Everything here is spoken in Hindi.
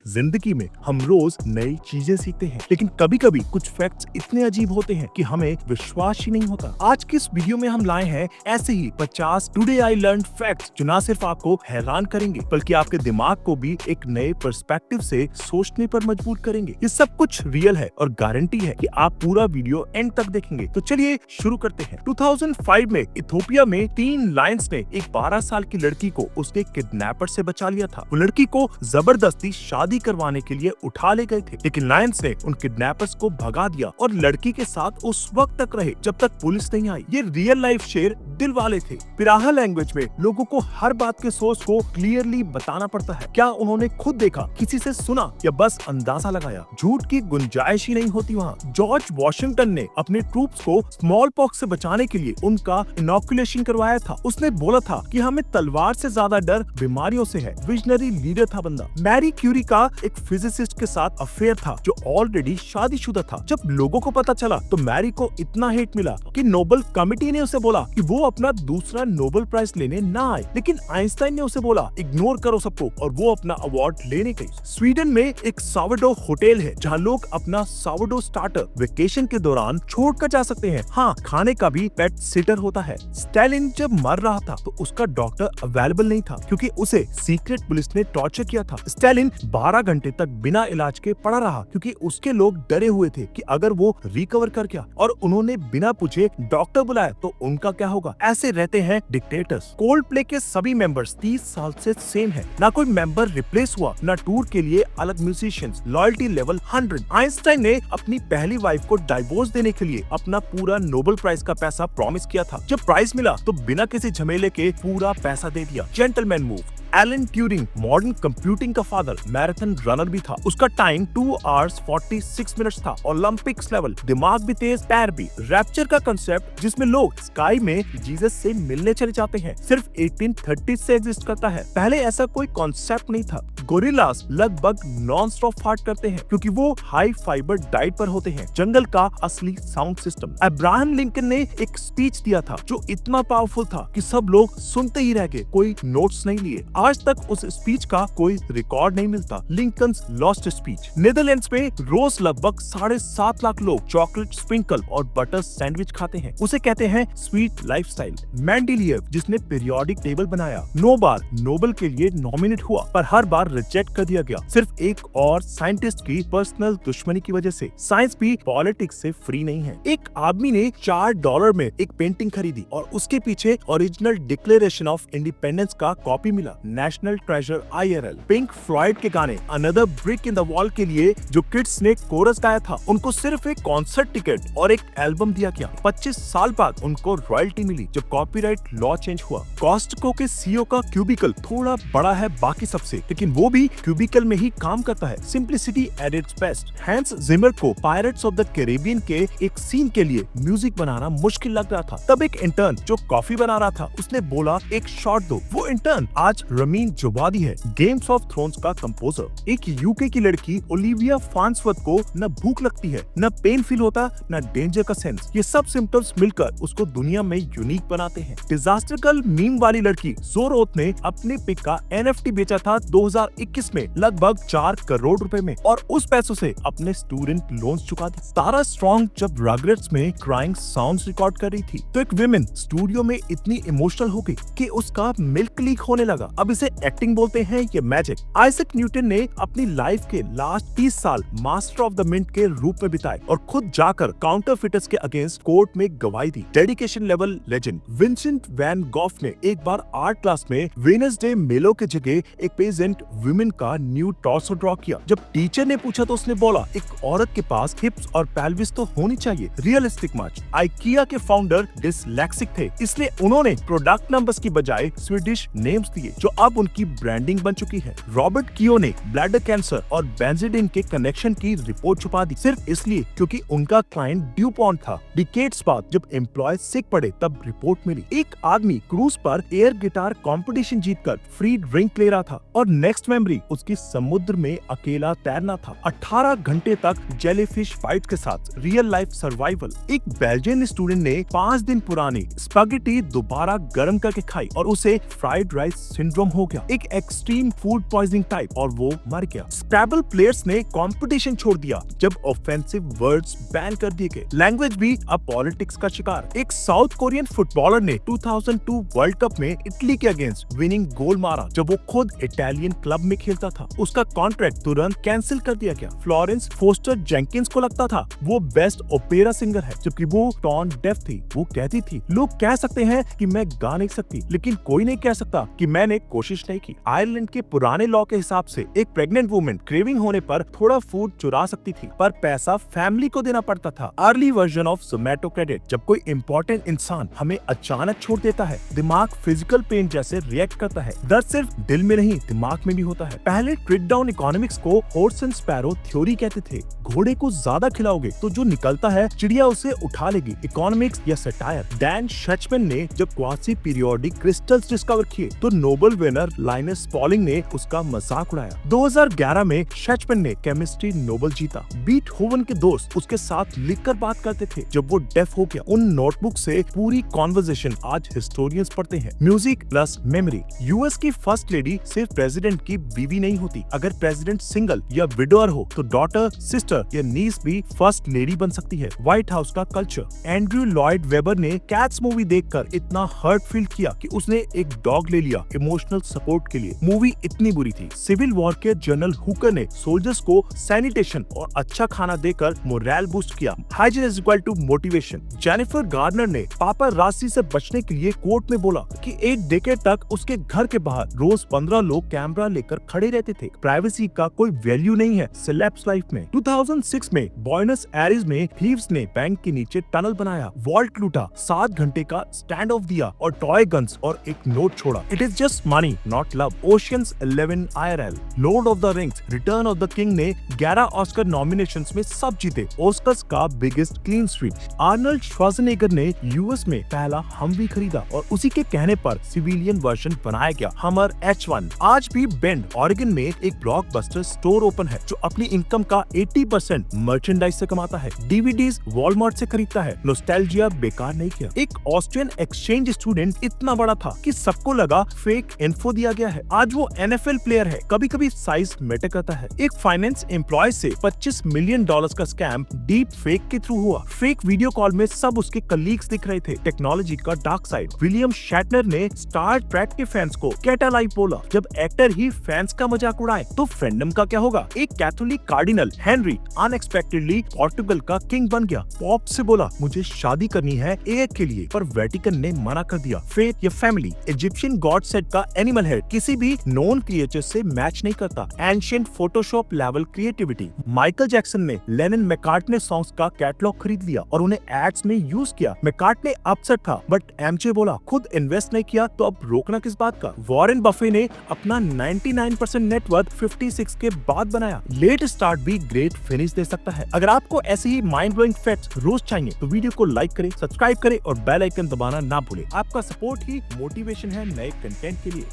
जिंदगी में हम रोज नई चीजें सीखते हैं, लेकिन कभी कभी कुछ फैक्ट्स इतने अजीब होते हैं कि हमें विश्वास ही नहीं होता। आज की इस वीडियो में हम लाए हैं ऐसे ही 50 टुडे आई लर्न फैक्ट्स जो ना सिर्फ आपको हैरान करेंगे बल्कि आपके दिमाग को भी एक नए पर्सपेक्टिव से सोचने पर मजबूर करेंगे। ये सब कुछ रियल है और गारंटी है कि आप पूरा वीडियो एंड तक देखेंगे। तो चलिए शुरू करते हैं। 2005 में इथियोपिया में 3 लायंस ने एक 12 साल की लड़की को उसके किडनैपर से बचा लिया था। वो लड़की को जबरदस्ती शादी करवाने के लिए उठा ले गए थे, लेकिन लायंस ने उन किडनैपर्स को भगा दिया और लड़की के साथ उस वक्त तक रहे जब तक पुलिस नहीं आई। ये रियल लाइफ शेर दिल वाले थे। पिराहा लैंग्वेज में लोगों को हर बात के सोर्स को क्लियरली बताना पड़ता है। क्या उन्होंने खुद देखा, किसी से सुना या बस अंदाजा लगाया? झूठ की गुंजाइश ही नहीं होती वहाँ। जॉर्ज वॉशिंगटन ने अपने ट्रूप्स को स्मॉल पॉक्स से बचाने के लिए उनका इनॉकुलेशन करवाया था। उसने बोला था कि हमें तलवार से ज्यादा डर बीमारियों से है। विजनरी लीडर था बंदा। मैरी क्यूरी का एक फिजिसिस्ट के साथ अफेयर था जो ऑलरेडी शादीशुदा था। जब लोगों को पता चला तो मैरी को इतना हेट मिला कि नोबेल कमेटी ने उसे बोला कि वो अपना दूसरा नोबेल प्राइज लेने ना आए, लेकिन आइंस्टाइन ने उसे बोला इग्नोर करो सबको, और वो अपना अवार्ड लेने गई। स्वीडन में एक सावरडो होटल है जहाँ लोग अपना सावरडो स्टार्टर वेकेशन के दौरान छोड़कर जा सकते हैं। हाँ, खाने का भी पेट सिटर होता है। स्टालिन जब मर रहा था तो उसका डॉक्टर अवेलेबल नहीं था क्योंकि उसे सीक्रेट पुलिस ने टॉर्चर किया था। स्टालिन 12 घंटे तक बिना इलाज के पड़ा रहा क्योंकि उसके लोग डरे हुए थे कि अगर वो रिकवर कर गया और उन्होंने बिना पूछे डॉक्टर बुलाया तो उनका क्या होगा। ऐसे रहते हैं डिक्टेटर्स। कोल्ड प्ले के सभी मेंबर्स 30 साल से सेम है। ना कोई मेंबर रिप्लेस हुआ, ना टूर के लिए अलग म्यूजिशियंस। Loyalty level 100। आइंस्टाइन ने अपनी पहली वाइफ को डाइवोर्स देने के लिए अपना पूरा नोबेल प्राइज का पैसा प्रॉमिस किया था। जब प्राइज मिला तो बिना किसी झमेले के पूरा पैसा दे दिया। Gentleman move. Alan Turing modern computing का फादर, मैराथन रनर भी था। उसका टाइम 2 hours 46 मिनट्स था। ओलंपिक्स लेवल, दिमाग भी तेज, पैर भी। रैप्चर का कंसेप्ट जिसमें लोग स्काई में जीसस से मिलने चले जाते हैं, सिर्फ 1830 से एग्जिस्ट करता है। पहले ऐसा कोई कॉन्सेप्ट नहीं था। गोरिल्लास लगभग नॉन स्टॉप फार्ट करते हैं क्योंकि वो हाई फाइबर डाइट पर होते हैं। जंगल का असली साउंड सिस्टम। अब्राहम लिंकन ने एक स्पीच दिया था जो इतना पावरफुल था कि सब लोग सुनते ही रह गए, कोई नोट्स नहीं लिए। आज तक उस स्पीच का कोई रिकॉर्ड नहीं मिलता। Lincoln's lost speech. नीदरलैंड्स में रोज लगभग 7.5 लाख लोग चॉकलेट स्प्रिंकल और बटर सैंडविच खाते हैं। उसे कहते हैं स्वीट लाइफस्टाइल। मेंडेलिएव जिसने पीरियोडिक टेबल बनाया 9 बार नोबेल के लिए नॉमिनेट हुआ पर हर बार रिजेक्ट कर दिया गया, सिर्फ एक और साइंटिस्ट की पर्सनल दुश्मनी की वजह से। साइंस भी पॉलिटिक्स से फ्री नहीं है। एक आदमी ने $4 में एक पेंटिंग खरीदी और उसके पीछे ओरिजिनल डिक्लेरेशन ऑफ इंडिपेंडेंस का कॉपी मिला। National treasure IRL। Pink Floyd के गाने another brick in the wall के लिए जो किड्स ने कोरस गाया था उनको सिर्फ एक कॉन्सर्ट टिकट और एक एल्बम दिया गया। 25 साल बाद उनको रॉयल्टी मिली जब कॉपीराइट लॉ चेंज हुआ। कॉस्टको के CEO का क्यूबिकल थोड़ा बड़ा है बाकी सबसे, लेकिन वो भी क्यूबिकल में ही काम करता है। Simplicity at its best. Hans Zimmer को पायरेट्स ऑफ द कैरिबियन के एक सीन के लिए म्यूजिक बनाना मुश्किल लग रहा था। तब एक इंटर्न जो कॉफी बना रहा था उसने बोला एक शॉट दो। वो इंटर्न आज रमीन जुबादी है, गेम्स ऑफ थ्रोन्स का कंपोजर। एक यूके की लड़की ओलिविया फार्न्सवर्थ को न भूख लगती है, न पेन फील होता, न डेंजर का सेंस। ये सब सिम्टम्स मिलकर उसको दुनिया में यूनिक बनाते हैं। डिजास्टर गर्ल मीम वाली लड़की जोरोथ ने अपने पिक का NFT बेचा था 2021 में लगभग 4 करोड़ रुपए में और उस पैसों से अपने स्टूडेंट लोन्स चुका दी। तारा स्ट्रॉन्ग जब रॉगरेट्स में क्राइंग साउंड्स रिकॉर्ड कर रही थी तो एक विमेन स्टूडियो में इतनी इमोशनल हो गई कि उसका मिल्क लीक होने लगा। अब इसे एक्टिंग बोलते हैं या मैजिक। आइजैक न्यूटन ने अपनी लाइफ के लास्ट 30 साल मास्टर ऑफ द मिंट के रूप में बिताए और खुद जाकर काउंटरफिटर्स के अगेंस्ट कोर्ट में गवाही दी। Dedication level legend. Vincent van Gogh ने एक बार आर्ट क्लास में वेनसडे मेलो के जगह एक पेजेंट वुमेन का न्यू टॉर्सो ड्रॉ किया। जब टीचर ने पूछा तो उसने बोला एक औरत के पास हिप्स और पेल्विस तो होनी चाहिए। Realistic much. आइकिया के फाउंडर डिसलेक्सिक थे, इसलिए उन्होंने प्रोडक्ट नंबर्स की बजाय स्वीडिश नेम्स दिए जो अब उनकी ब्रांडिंग बन चुकी है। रॉबर्ट कियो ने ब्लैडर कैंसर और बेंजीडिन के कनेक्शन की रिपोर्ट छुपा दी सिर्फ इसलिए क्योंकि उनका क्लाइंट ड्यूपॉन्ट था। डिकेड्स बाद जब एम्प्लॉय सिक पड़े तब रिपोर्ट मिली। एक आदमी क्रूज पर एयर गिटार कंपटीशन जीतकर फ्री ड्रिंक ले रहा था और नेक्स्ट मेमोरी उसकी समुद्र में अकेला तैरना था। 18 घंटे तक जेलीफिश फाइट के साथ रियल लाइफ सर्वाइवल। एक बेल्जियन स्टूडेंट ने 5 दिन पुरानी स्पैगेटी दोबारा गर्म करके खाई और उसे फ्राइड राइस सिंड्रोम हो गया, एक एक्सट्रीम फूड पॉइजनिंग टाइप, और वो मर गया। स्क्रैबल प्लेयर्स ने कंपटीशन छोड़ दिया जब ऑफेंसिव वर्ड्स बैन कर दिए गए। लैंग्वेज भी अब पॉलिटिक्स का शिकार। एक साउथ कोरियन फुटबॉलर ने 2002 वर्ल्ड कप में इटली के अगेंस्ट विनिंग गोल मारा जब वो खुद इटालियन क्लब में खेलता था। उसका कॉन्ट्रैक्ट तुरंत कैंसिल कर दिया गया। फ्लोरेंस फोस्टर जेंकिंस को लगता था वो बेस्ट ओपेरा सिंगर है, जबकि वो टोन डेफ थी। वो कहती थी, लोग कह सकते हैं कि मैं गा नहीं सकती, लेकिन कोई नहीं कह सकता कि मैंने कोशिश नहीं की। आयरलैंड के पुराने लॉ के हिसाब से एक प्रेग्नेंट वुमेन क्रेविंग होने पर थोड़ा फूड चुरा सकती थी, पर पैसा फैमिली को देना पड़ता था। Early version of Zomato credit. जब कोई इंपॉर्टेंट इंसान हमें अचानक छोड़ देता है, दिमाग फिजिकल पेन जैसे रिएक्ट करता है। दर्द सिर्फ दिल में नहीं, दिमाग में भी होता है। पहले ट्रिक डाउन इकोनॉमिक्स को हॉर्स एंड स्पैरो थ्योरी कहते थे। घोड़े को ज्यादा खिलाओगे तो जो निकलता है चिड़िया उसे उठा लेगी। इकोनॉमिक्स या सटायर। डैन शचमैन ने जब क्वासी पीरियोडिक क्रिस्टल्स डिस्कवर किए तो नोबेल विनर लाइनस पॉलिंग ने उसका मजाक उड़ाया। 2011 में शचमैन ने केमिस्ट्री नोबेल जीता। बीटहोवन के दोस्त उसके साथ लिखकर बात करते थे जब वो डेफ हो गया। उन नोटबुक से पूरी कॉन्वर्सेशन आज हिस्टोरियंस पढ़ते हैं। Music plus memory. यूएस की फर्स्ट लेडी सिर्फ प्रेसिडेंट की बीवी नहीं होती। अगर प्रेसिडेंट सिंगल या विडोअर हो तो डॉटर, सिस्टर या नीस भी फर्स्ट लेडी बन सकती है। व्हाइट हाउस का कल्चर। एंड्रयू लॉयड वेबर ने कैट्स मूवी देखकर इतना हर्ट फील किया कि उसने एक डॉग ले लिया इमोशनल सपोर्ट के लिए। मूवी इतनी बुरी थी। सिविल वॉर के जनरल हुकर ने सोल्जर्स को सैनिटेशन और अच्छा खाना देकर मोरल बूस्ट किया। Hygiene is equal to motivation. Jennifer Garner ने पापाराजी से बचने के लिए कोर्ट में बोला कि एक डेकेड तक उसके घर के बाहर रोज 15 लोग कैमरा लेकर खड़े रहते थे। प्राइवेसी का कोई वैल्यू नहीं है सेलेब्स लाइफ में। 2006 में बॉयनस एरिस में थीव्स ने बैंक के नीचे टनल बनाया, वॉल्ट लूटा, 7 घंटे का स्टैंड ऑफ दिया और टॉय गन्स और एक नोट छोड़ा। It is just money not love. Oceans 11 IRL। Lord of the rings return of the king ने 11 ऑस्कर नॉमिनेशंस में सब जीते। ऑस्कर्स का biggest clean sweep. Arnold Schwarzenegger ने यूएस में पहला हमवी खरीदा और उसी के कहने पर सिविलियन वर्जन बनाया गया, हमर H1। आज भी बेंड ऑरेगन में एक ब्लॉकबस्टर स्टोर ओपन है जो अपनी इनकम का 80% मर्चेंडाइज से कमाता है। डीवीडीज वॉलमार्ट से खरीदता है। नॉस्टैल्जिया बेकार नहीं किया। एक ऑस्ट्रियन एक्सचेंज स्टूडेंट इतना बड़ा था कि सबको लगा फेक इन्फो दिया गया है। आज वो NFL प्लेयर है। कभी कभी साइज मैटर करता है। एक फाइनेंस एम्प्लॉय से $25 मिलियन का स्कैम डीप फेक के थ्रू हुआ। फेक वीडियो कॉल में सब उसके कलीग्स दिख रहे थे। टेक्नोलॉजी का डार्क साइड। विलियम शैटनर ने स्टार ट्रेक के फैंस को कैटालाइफ बोला। जब एक्टर ही फैंस का मजाक उड़ाए तो फैंडम का क्या होगा। एक Catholic cardinal Henry unexpectedly Portugal का किंग बन गया। पॉप से बोला मुझे शादी करनी है एक के लिए, पर वेटिकन ने मना कर दिया। फेथ या फैमिली। इजिप्शियन गॉड सेट का एनिमल हेड किसी भी नॉन क्रिएचर से मैच नहीं करता। Ancient Photoshop level creativity. Michael Jackson ने लेनन मैकार्टने सॉन्ग्स का कैटलॉग खरीद लिया और उन्हें एड्स में यूज किया। मैकार्टने अपसेट था बट एमजे बोला खुद इन्वेस्ट नहीं किया तो अब रोकना किस बात का। वॉरेन बफे ने अपना 99% नेटवर्थ 56 के बाद बनाया। लेट स्टार्ट भी ग्रेट फिनिश दे सकता है। अगर आपको ऐसे ही माइंड ब्लोइंग फैक्ट्स रोज चाहिए तो वीडियो को लाइक करें, सब्सक्राइब करें और बेल आइकन दबाना ना भूलें। आपका सपोर्ट ही मोटिवेशन है नए कंटेंट के लिए।